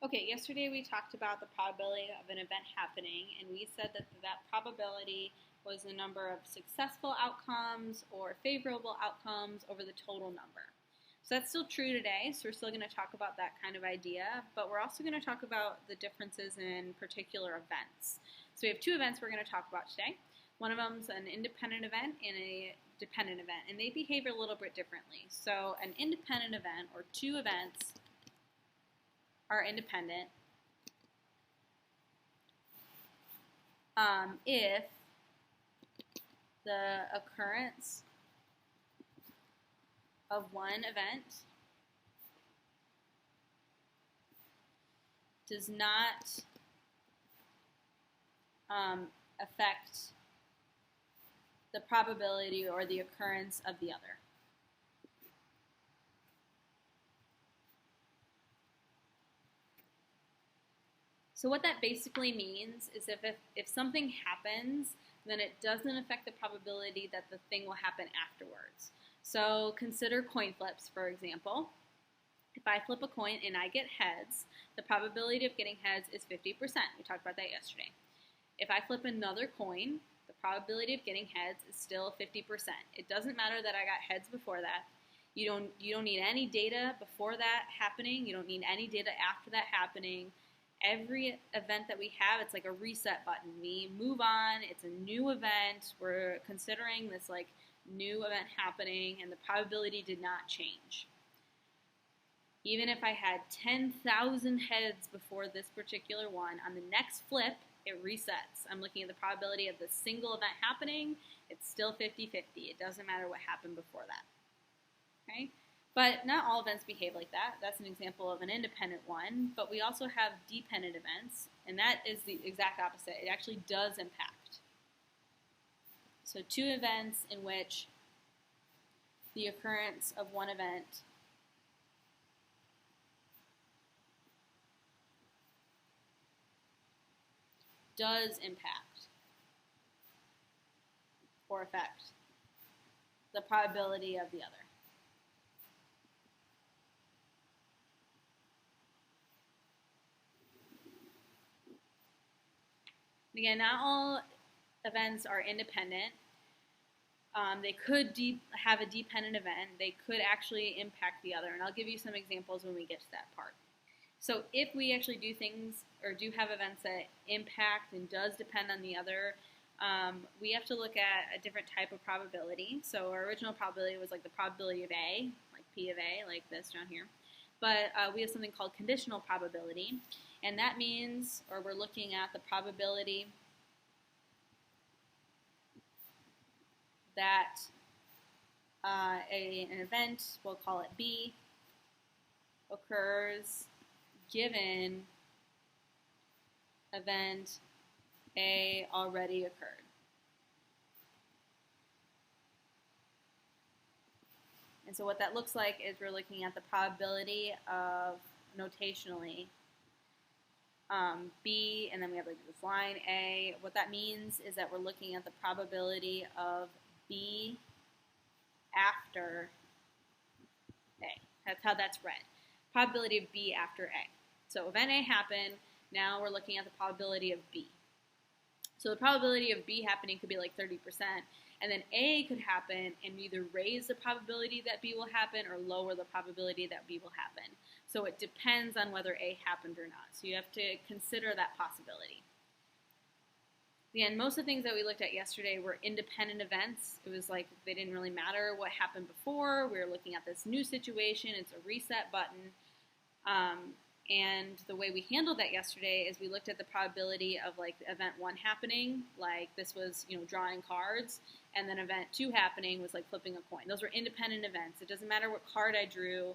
Okay, yesterday we talked about the probability of an event happening, and we said that that probability was the number of successful outcomes or favorable outcomes over the total number. So that's still true today, so we're still going to talk about that kind of idea, but we're also going to talk about the differences in particular events. So we have two events we're going to talk about today. One of them is an independent event and a dependent event, and they behave a little bit differently. So an independent event, or two events, are independent if the occurrence of one event does not affect the probability or the occurrence of the other. So what that basically means is if something happens, then it doesn't affect the probability that the thing will happen afterwards. So consider coin flips, for example. If I flip a coin and I get heads, the probability of getting heads is 50%. We talked about that yesterday. If I flip another coin, the probability of getting heads is still 50%. It doesn't matter that I got heads before that. You don't need any data before that happening. You don't need any data after that happening. Every event that we have, it's like a reset button. We move on. It's a new event. We're considering this like new event happening, and the probability did not change. Even if I had 10,000 heads before this particular one, on the next flip, it resets. I'm looking at the probability of the single event happening. It's still 50-50. It doesn't matter what happened before that. Okay? But not all events behave like that. That's an example of an independent one. But we also have dependent events, and that is the exact opposite. It actually does impact. So two events in which the occurrence of one event does impact or affect the probability of the other. Again, not all events are independent. They could have a dependent event. They could actually impact the other, and I'll give you some examples when we get to that part. So if we actually do things or do have events that impact and does depend on the other, we have to look at a different type of probability. So our original probability was like the probability of A, like P of A, like this down here. But we have something called conditional probability, and that means, or we're looking at the probability that an event, we'll call it B, occurs given event A already occurred. And so what that looks like is we're looking at the probability of, notationally, B, and then we have like this line A. What that means is that we're looking at the probability of B after A. That's how that's read. Probability of B after A. So event A happened, now we're looking at the probability of B. So the probability of B happening could be like 30%, and then A could happen and either raise the probability that B will happen or lower the probability that B will happen. So it depends on whether A happened or not. So you have to consider that possibility. Again, most of the things that we looked at yesterday were independent events. It was like they didn't really matter what happened before. We were looking at this new situation. It's a reset button. And the way we handled that yesterday is we looked at the probability of like event 1 happening, like this was, drawing cards, and then event 2 happening was like flipping a coin. Those were independent events. It doesn't matter what card I drew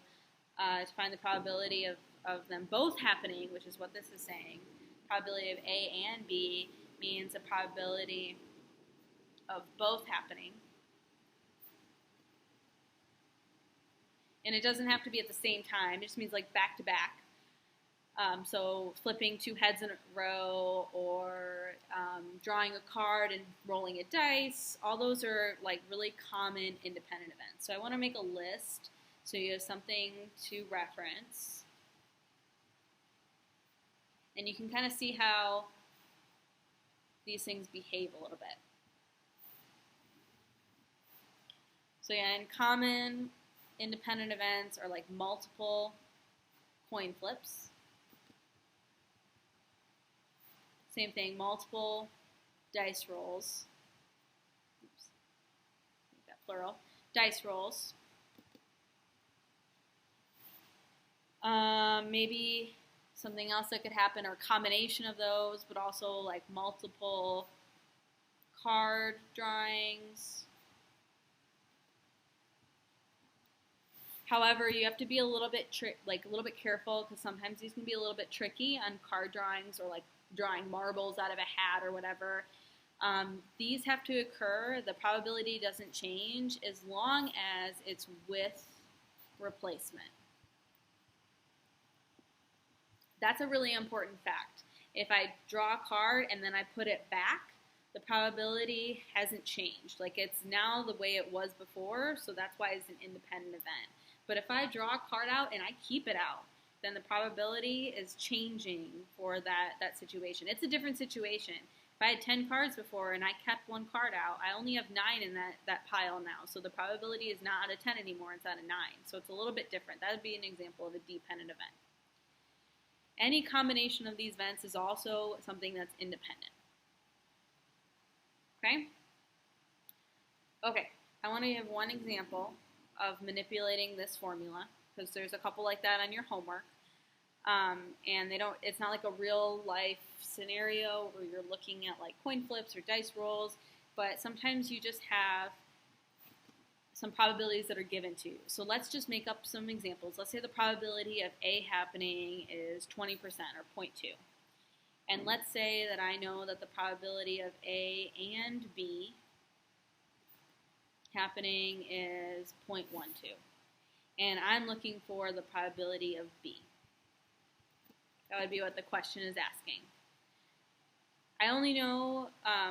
to find the probability of them both happening, which is what this is saying. Probability of A and B means a probability of both happening. And it doesn't have to be at the same time. It just means like back to back. So flipping 2 heads in a row, or drawing a card and rolling a dice, all those are like really common independent events. So I want to make a list so you have something to reference. And you can kind of see how these things behave a little bit. So yeah, in common independent events are like multiple coin flips. Same thing, multiple dice rolls. Oops, make that plural. Dice rolls. Maybe something else that could happen, or a combination of those, but also like multiple card drawings. However, you have to be a little bit careful, because sometimes these can be a little bit tricky on card drawings, or like drawing marbles out of a hat or whatever. These have to occur. The probability doesn't change as long as it's with replacement. That's a really important fact. If I draw a card and then I put it back, the probability hasn't changed. Like, it's now the way it was before, so that's why it's an independent event. But if I draw a card out and I keep it out, then the probability is changing for that situation. It's a different situation. If I had 10 cards before and I kept one card out, I only have 9 in that pile now. So the probability is not out of 10 anymore, it's out of 9. So it's a little bit different. That would be an example of a dependent event. Any combination of these events is also something that's independent. Okay? Okay, I want to give one example of manipulating this formula, because there's a couple like that on your homework. And it's not like a real life scenario where you're looking at like coin flips or dice rolls, but sometimes you just have some probabilities that are given to you. So let's just make up some examples. Let's say the probability of A happening is 20% or 0.2. And let's say that I know that the probability of A and B happening is 0.12. And I'm looking for the probability of B. That would be what the question is asking. I only know,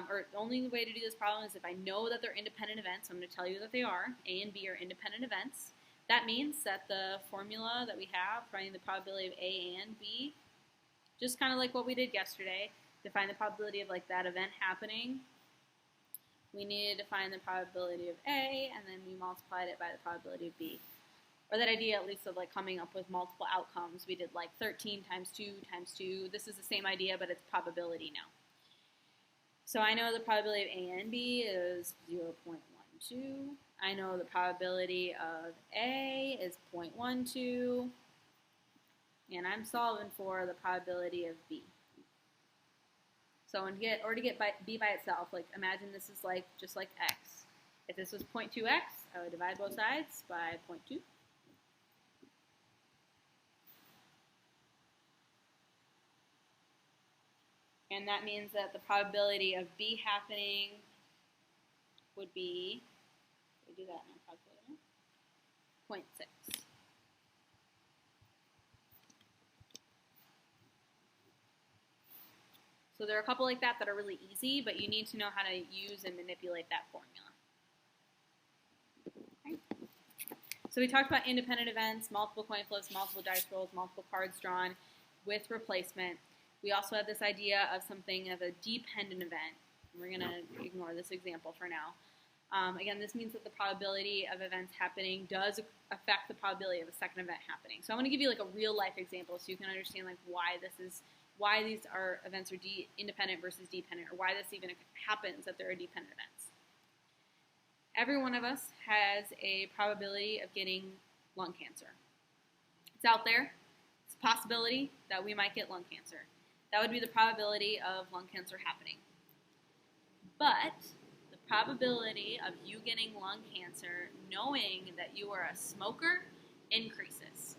or the only way to do this problem is if I know that they're independent events. So I'm going to tell you that they are. A and B are independent events. That means that the formula that we have, finding the probability of A and B, just kind of like what we did yesterday, to find the probability of like that event happening, we needed to find the probability of A, and then we multiplied it by the probability of B. Or that idea, at least, of like coming up with multiple outcomes. We did like 13 times 2 times 2. This is the same idea, but it's probability now. So I know the probability of A and B is 0.12. I know the probability of A is 0.12. And I'm solving for the probability of B. So to get B by itself, like imagine this is like just like X. If this was 0.2x, I would divide both sides by 0.2. And that means that the probability of B happening would be, we do that in our calculator, 0.6. So there are a couple like that are really easy, but you need to know how to use and manipulate that formula. Okay. So we talked about independent events, multiple coin flips, multiple dice rolls, multiple cards drawn with replacement. We also have this idea of something of a dependent event. We're going to ignore this example for now. Again, this means that the probability of events happening does affect the probability of a second event happening. So I want to give you like a real life example so you can understand like why these events are independent versus dependent, or why this even happens that there are dependent events. Every one of us has a probability of getting lung cancer. It's out there. It's a possibility that we might get lung cancer. That would be the probability of lung cancer happening. But the probability of you getting lung cancer, knowing that you are a smoker, increases.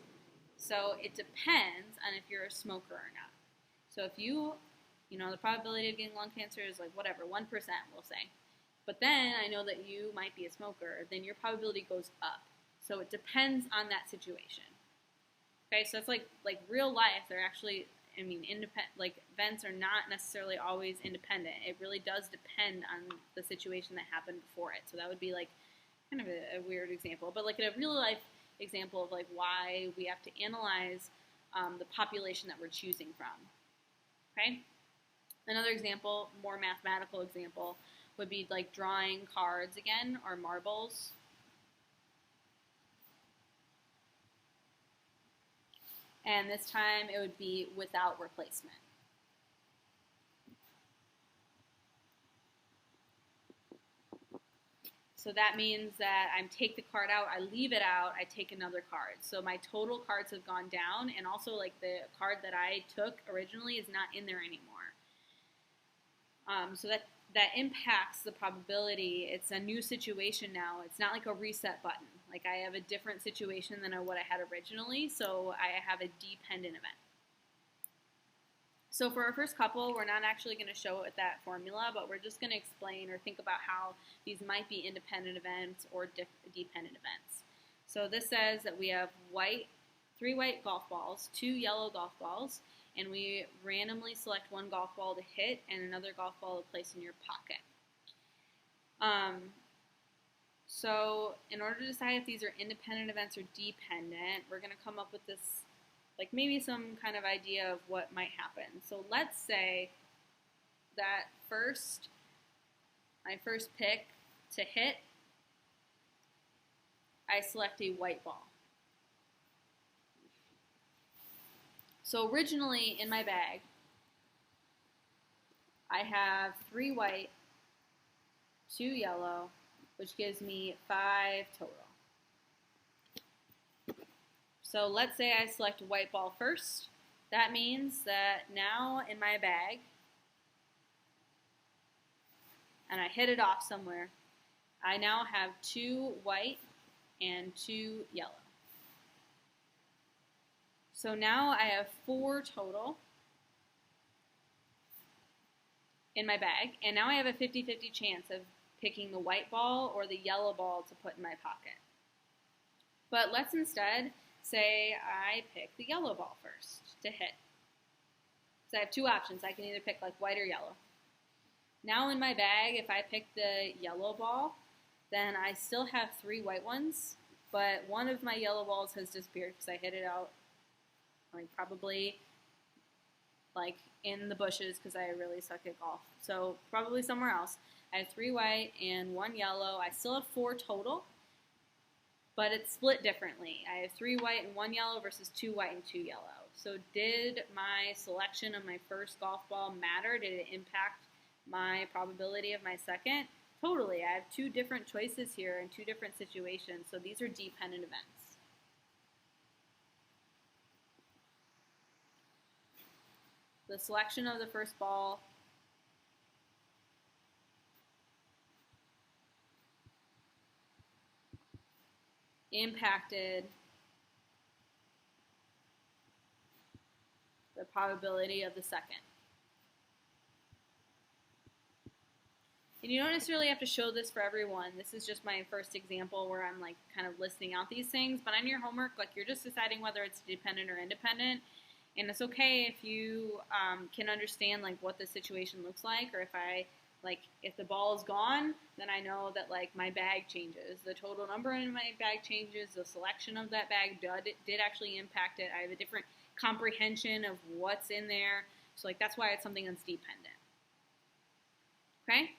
So it depends on if you're a smoker or not. So if the probability of getting lung cancer is like whatever, 1%, we'll say. But then I know that you might be a smoker, then your probability goes up. So it depends on that situation. Okay, so it's like real life, they're actually, events are not necessarily always independent. It really does depend on the situation that happened before it. So that would be like kind of a weird example, but like a real life example of like why we have to analyze the population that we're choosing from. Okay? Another example, more mathematical example, would be like drawing cards again, or marbles. And this time it would be without replacement. So that means that I take the card out, I leave it out, I take another card. So my total cards have gone down, and also like the card that I took originally is not in there anymore. So that impacts the probability. It's a new situation now. It's not like a reset button. Like I have a different situation than what I had originally, so I have a dependent event. So for our first couple, we're not actually going to show it with that formula, but we're just going to explain or think about how these might be independent events or dependent events. So this says that we have 3 white golf balls, 2 yellow golf balls, and we randomly select one golf ball to hit and another golf ball to place in your pocket. So in order to decide if these are independent events or dependent, we're going to come up with this, like maybe some kind of idea of what might happen. So let's say that my first pick to hit, I select a white ball. So originally in my bag, I have 3 white, 2 yellow, which gives me 5 total. So let's say I select a white ball first. That means that now in my bag, and I hit it off somewhere, I now have 2 white and 2 yellow. So now I have 4 total in my bag, and now I have a 50-50 chance of picking the white ball or the yellow ball to put in my pocket. But let's instead say I pick the yellow ball first to hit. So I have 2 options. I can either pick like white or yellow. Now in my bag, if I pick the yellow ball, then I still have 3 white ones, but one of my yellow balls has disappeared because I hit it out like probably like in the bushes because I really suck at golf. So probably somewhere else. I have 3 white and 1 yellow. I still have 4 total, but it's split differently. I have 3 white and 1 yellow versus 2 white and 2 yellow. So did my selection of my first golf ball matter? Did it impact my probability of my second? Totally. I have 2 different choices here in 2 different situations. So these are dependent events. The selection of the first ball impacted the probability of the second. And you don't necessarily have to show this for everyone. This is just my first example where I'm like kind of listing out these things. But on your homework, like you're just deciding whether it's dependent or independent. And it's okay if you can understand like what the situation looks like, or if the ball is gone, then I know that like my bag changes. The total number in my bag changes. The selection of that bag did actually impact it. I have a different comprehension of what's in there. So like that's why it's something that's dependent. Okay?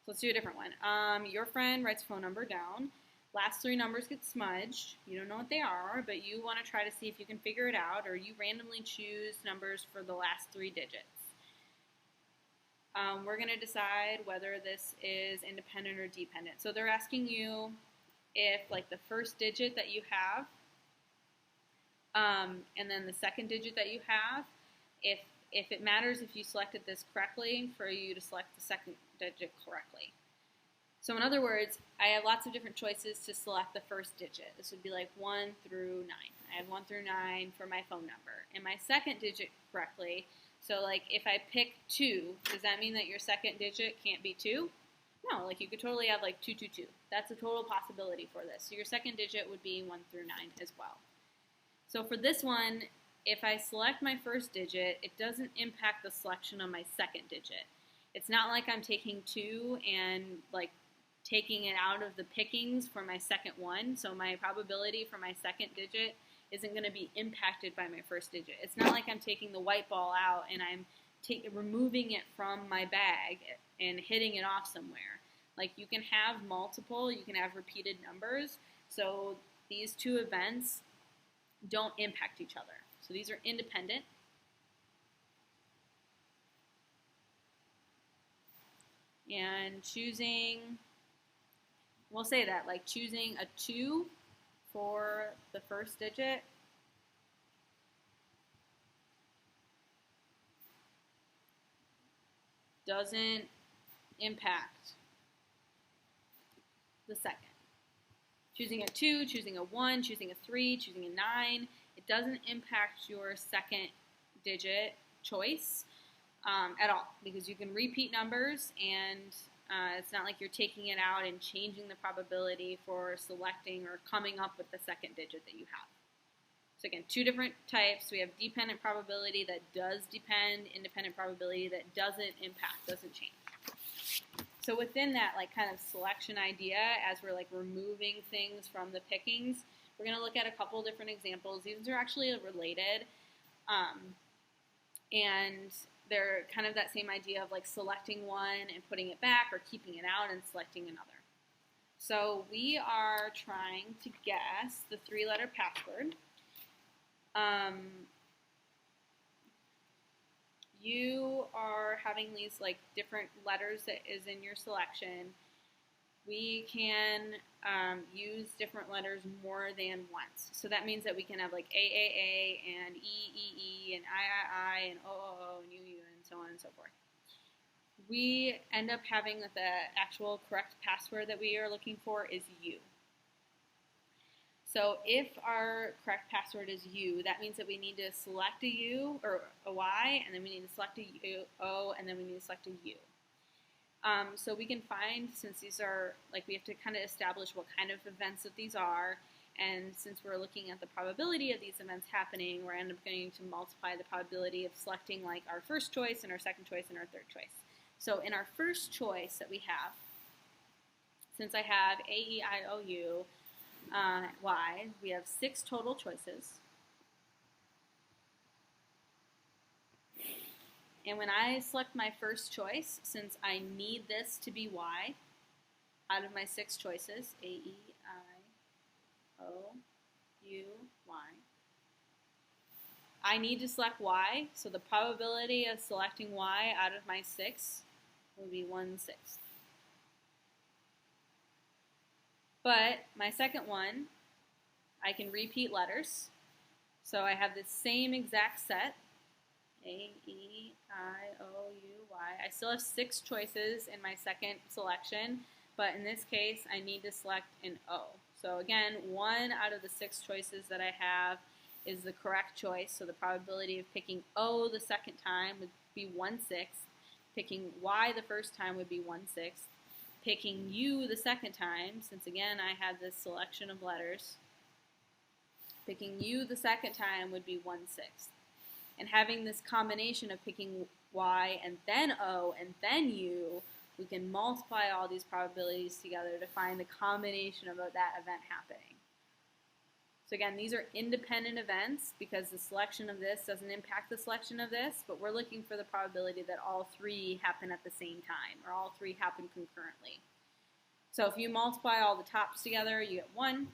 So let's do a different one. Your friend writes a phone number down. Last 3 numbers get smudged. You don't know what they are, but you want to try to see if you can figure it out, or you randomly choose numbers for the last 3 digits. We're going to decide whether this is independent or dependent. So they're asking you if like the first digit that you have and then the second digit that you have, if it matters if you selected this correctly for you to select the second digit correctly. So in other words, I have lots of different choices to select the first digit. This would be like 1 through 9. I have 1 through 9 for my phone number. And my second digit correctly, so like if I pick 2, does that mean that your second digit can't be 2? No, like you could totally have like 222. That's a total possibility for this. So your second digit would be 1 through 9 as well. So for this one, if I select my first digit, it doesn't impact the selection of my second digit. It's not like I'm taking 2 and like taking it out of the pickings for my second one. So my probability for my second digit isn't going to be impacted by my first digit. It's not like I'm taking the white ball out and I'm removing it from my bag and hitting it off somewhere. Like, you can have multiple, you can have repeated numbers, so these two events don't impact each other. So these are independent. And choosing, we'll say that, like choosing a 2 for the first digit doesn't impact the second. Choosing a 2, choosing a 1, choosing a 3, choosing a 9, it doesn't impact your second digit choice at all, because you can repeat numbers, and it's not like you're taking it out and changing the probability for selecting or coming up with the second digit that you have. So again, two different types. We have dependent probability that does depend, independent probability that doesn't impact, doesn't change. So within that, like, kind of selection idea, as we're like removing things from the pickings, we're going to look at a couple different examples. These are actually related, and they're kind of that same idea of like selecting one and putting it back, or keeping it out and selecting another. So we are trying to guess the 3-letter password. You are having these like different letters that is in your selection. We can use different letters more than once. So that means that we can have like AAA and EEE and III and OOO and UU and so on and so forth. We end up having that the actual correct password that we are looking for is U. So if our correct password is U, that means that we need to select a U or a Y, and then we need to select a U, O, and then we need to select a U. So we can find, since these are, like, we have to kind of establish what kind of events that these are, and since we're looking at the probability of these events happening, we're end up going to multiply the probability of selecting like our first choice and our second choice and our third choice. So in our first choice that we have, since I have A, E, I, O, U, Y, we have 6 total choices. And when I select my first choice, since I need this to be Y, out of my 6 choices, A, E, I, O, U, Y, I need to select Y, so the probability of selecting Y out of my 6 will be 1/6. But my second one, I can repeat letters. So I have the same exact set, A, E, I, O, U, Y. I still have 6 choices in my second selection, but in this case, I need to select an O. So again, 1 out of the 6 choices that I have is the correct choice. So the probability of picking O the second time would be 1/6. Picking Y the first time would be 1/6. Picking U the second time, since again I had this selection of letters, picking U the second time would be 1/6. And having this combination of picking Y and then O and then U, we can multiply all these probabilities together to find the combination of that event happening. So again, these are independent events because the selection of this doesn't impact the selection of this, but we're looking for the probability that all 3 happen at the same time, or all 3 happen concurrently. So if you multiply all the tops together, you get 1.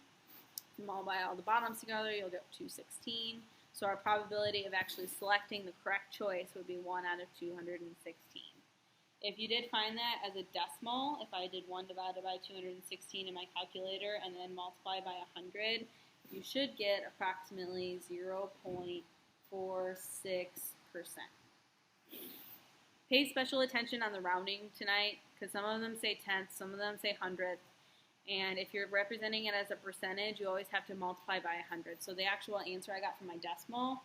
If you multiply all the bottoms together, you'll get 216. So our probability of actually selecting the correct choice would be 1 out of 216. If you did find that as a decimal, if I did 1 divided by 216 in my calculator and then multiply by 100, you should get approximately 0.46%. Pay special attention on the rounding tonight, because some of them say tenths, some of them say hundredths, and if you're representing it as a percentage, you always have to multiply by 100. So the actual answer I got from my decimal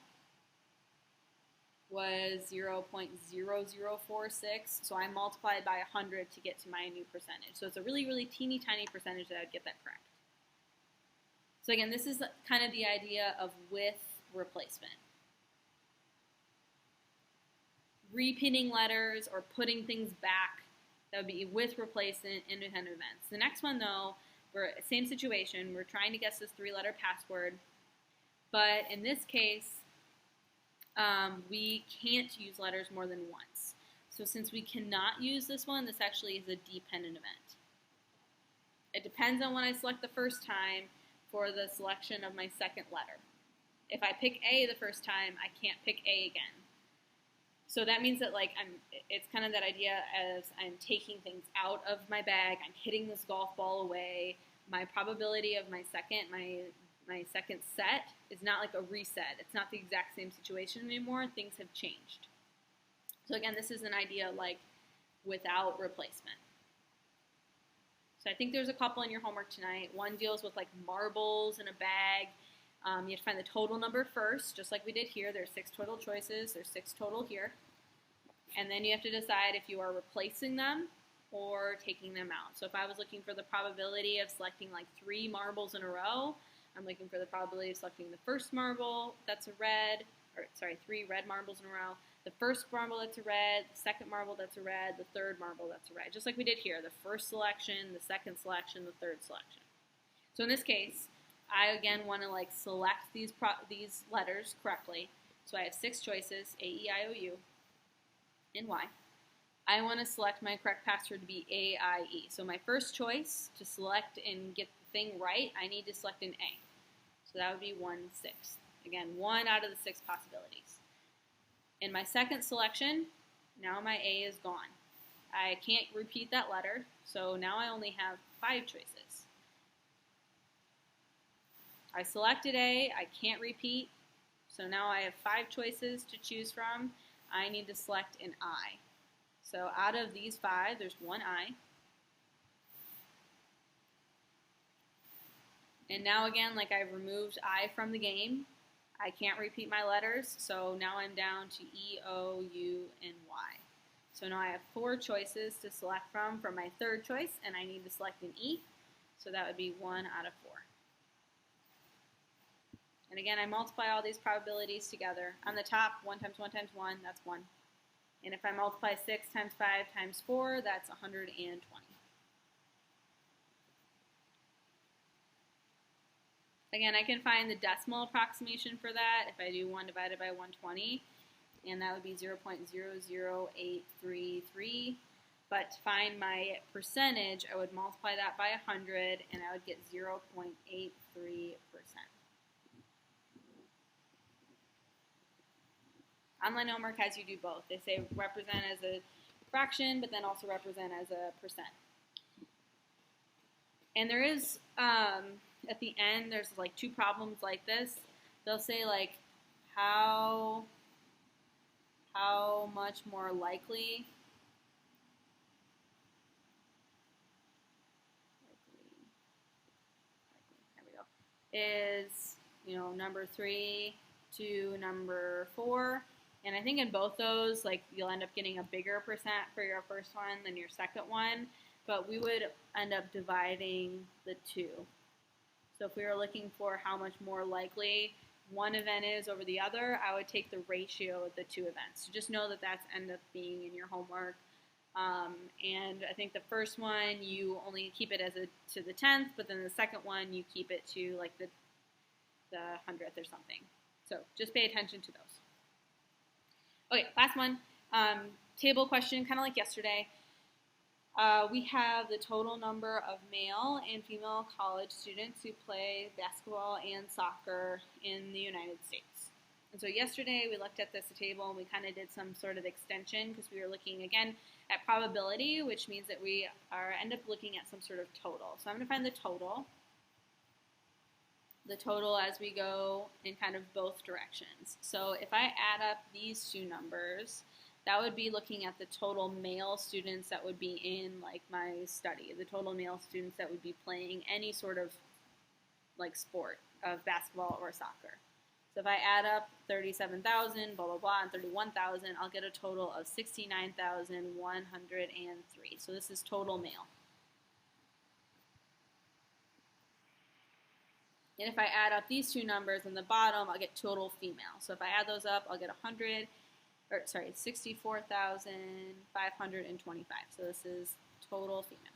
was 0.0046, so I multiplied by 100 to get to my new percentage. So it's a really, really teeny tiny percentage that I'd get that correct. So again, this is kind of the idea of with replacement. Repeating letters or putting things back, that would be with replacement, independent events. The next one though, we're same situation, we're trying to guess this 3-letter password, But in this case, we can't use letters more than once. So since we cannot use this one, this actually is a dependent event. It depends on when I select the first time for the selection of my second letter. If I pick A the first time, I can't pick A again. So that means that it's kind of that idea as I'm taking things out of my bag, I'm hitting this golf ball away. My probability of my second set is not like a reset. It's not the exact same situation anymore. Things have changed. So again, this is an idea like without replacement. So I think there's a couple in your homework tonight. One deals with like marbles in a bag. You have to find the total number first, just like we did here. There's 6 total choices. There's 6 total here. And then you have to decide if you are replacing them or taking them out. So if I was looking for the probability of selecting like 3 marbles in a row, I'm looking for the probability of selecting the first marble that's a red, or sorry, 3 red marbles in a row, the first marble that's a red, the second marble that's a red, the third marble that's a red. Just like we did here, the first selection, the second selection, the third selection. So in this case, I again want to like select these letters correctly. So I have 6 choices, A, E, I, O, U, and Y. I want to select my correct password to be A, I, E. So my first choice to select and get the thing right, I need to select an A. So that would be 1/6. Again, 1 out of the 6 possibilities. In my second selection, now my A is gone. I can't repeat that letter, so now I only have 5 choices. I selected A, I can't repeat, so now I have 5 choices to choose from. I need to select an I. So out of these 5, there's 1 I. And now again, like I've removed I from the game, I can't repeat my letters, so now I'm down to E, O, U, and Y. So now I have 4 choices to select from for my third choice, and I need to select an E, so that would be 1 out of 4. And again, I multiply all these probabilities together. On the top, 1 times 1 times 1, that's 1. And if I multiply 6 times 5 times 4, that's 120. Again, I can find the decimal approximation for that if I do 1 divided by 120, and that would be 0.00833. But to find my percentage, I would multiply that by 100, and I would get 0.83%. Online homework has you do both. They say represent as a fraction, but then also represent as a percent. And there is, at the end, there's like 2 problems like this. They'll say like, how much more likely is, number 3 to number 4. And I think in both those, like, you'll end up getting a bigger percent for your first one than your second one, but we would end up dividing the 2. So if we were looking for how much more likely one event is over the other, I would take the ratio of the 2 events. So just know that that's end up being in your homework. And I think the first one, you only keep it as to the 10th, but then the second one, you keep it to like the 100th or something. So just pay attention to those. Okay, last one. Table question, kind of like yesterday. We have the total number of male and female college students who play basketball and soccer in the United States. And so yesterday we looked at this table and we kind of did some sort of extension because we were looking again at probability, which means that we end up looking at some sort of total. So I'm going to find the total as we go in kind of both directions. So if I add up these 2 numbers, that would be looking at the total male students that would be in like my study, the total male students that would be playing any sort of like sport of basketball or soccer. So if I add up 37,000, blah, blah, blah, and 31,000, I'll get a total of 69,103. So this is total male. And if I add up these 2 numbers in the bottom, I'll get total female. So if I add those up, I'll get 64,525. So this is total female.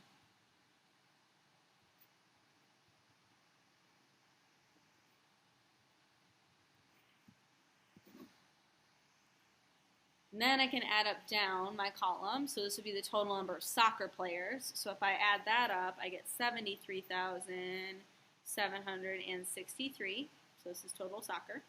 And then I can add up down my column. So this would be the total number of soccer players. So if I add that up, I get 73,763. So this is total soccer.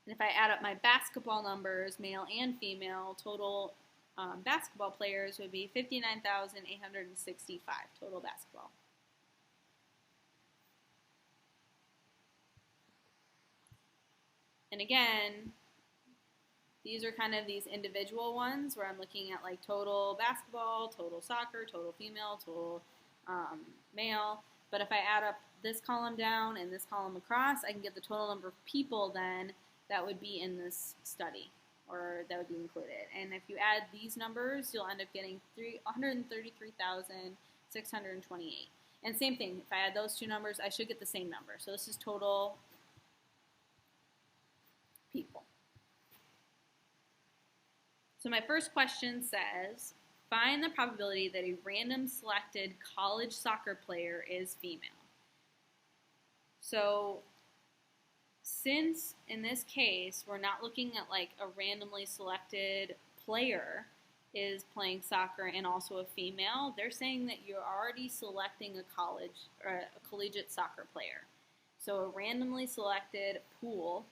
And if I add up my basketball numbers, male and female, total basketball players would be 59,865 total basketball. And again, these are kind of these individual ones where I'm looking at like total basketball, total soccer, total female, total male. But if I add up this column down and this column across, I can get the total number of people then that would be in this study, or that would be included. And if you add these numbers, you'll end up getting 133,628. And same thing, if I add those two numbers, I should get the same number. So this is total people. So my first question says, find the probability that a random selected college soccer player is female. So since in this case we're not looking at like a randomly selected player is playing soccer and also a female, they're saying that you're already selecting a college or a collegiate soccer player. So a randomly selected pool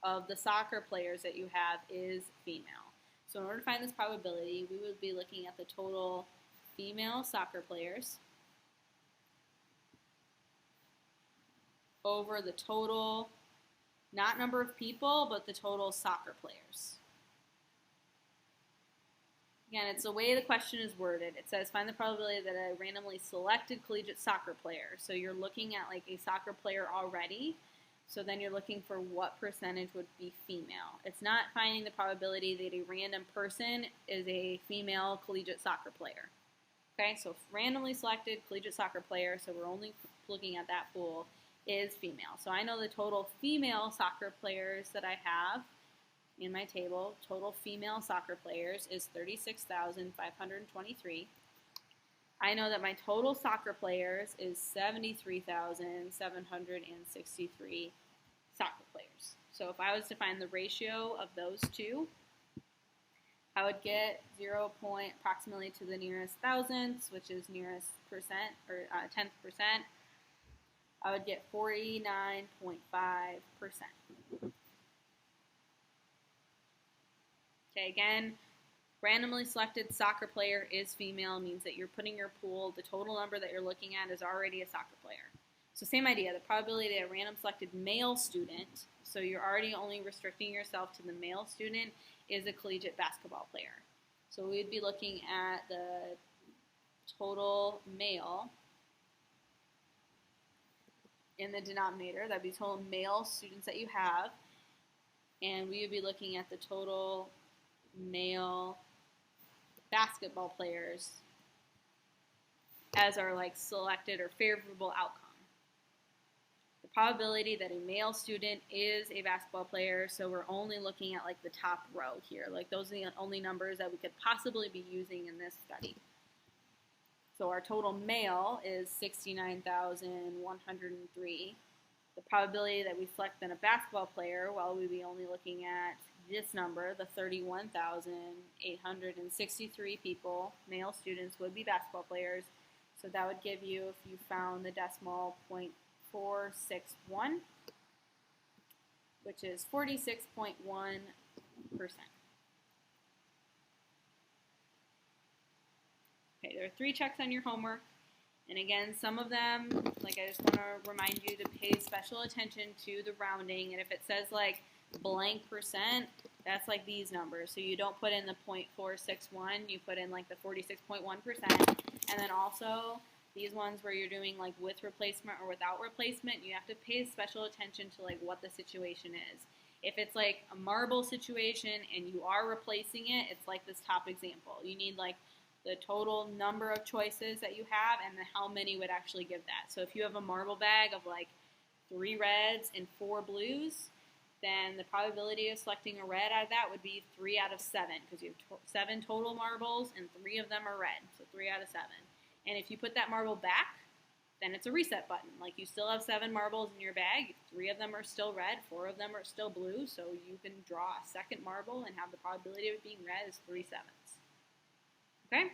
of the soccer players that you have is female. So in order to find this probability, we would be looking at the total female soccer players over the total, not number of people, but the total soccer players. Again, it's the way the question is worded. It says, find the probability that a randomly selected collegiate soccer player. So you're looking at like a soccer player already. So then you're looking for what percentage would be female. It's not finding the probability that a random person is a female collegiate soccer player. Okay, so randomly selected collegiate soccer player, so we're only looking at that pool, is female. So I know the total female soccer players that I have in my table, total female soccer players is 36,523. I know that my total soccer players is 73,763 soccer players. So if I was to find the ratio of those two, I would get 0. Approximately to the nearest thousandths, which is nearest percent or 10th percent. I would get 49.5%. Okay, again, randomly selected soccer player is female, means that you're putting your pool, the total number that you're looking at is already a soccer player. So same idea, the probability that a random selected male student, so you're already only restricting yourself to the male student, is a collegiate basketball player. So we would be looking at the total male in the denominator, that would be total male students that you have, and we would be looking at the total male basketball players as our like selected or favorable outcome. The probability that a male student is a basketball player, so we're only looking at like the top row here. Like those are the only numbers that we could possibly be using in this study. So our total male is 69,103. The probability that we select then a basketball player, well, we'd be only looking at this number, the 31,863 people, male students, would be basketball players. So that would give you, if you found the decimal, 0.461, which is 46.1%. Okay, there are 3 checks on your homework. And again, some of them, like I just want to remind you to pay special attention to the rounding. And if it says like blank percent, that's like these numbers. So you don't put in the 0.461, you put in like the 46.1%. And then also these ones where you're doing like with replacement or without replacement, you have to pay special attention to like what the situation is. If it's like a marble situation and you are replacing it, it's like this top example. You need like the total number of choices that you have and then how many would actually give that. So if you have a marble bag of like 3 reds and 4 blues, then the probability of selecting a red out of that would be 3 out of 7 because you have 7 total marbles and 3 of them are red, so 3 out of 7. And if you put that marble back, then it's a reset button. Like you still have 7 marbles in your bag, 3 of them are still red, 4 of them are still blue, so you can draw a second marble and have the probability of it being red is 3/7. Okay?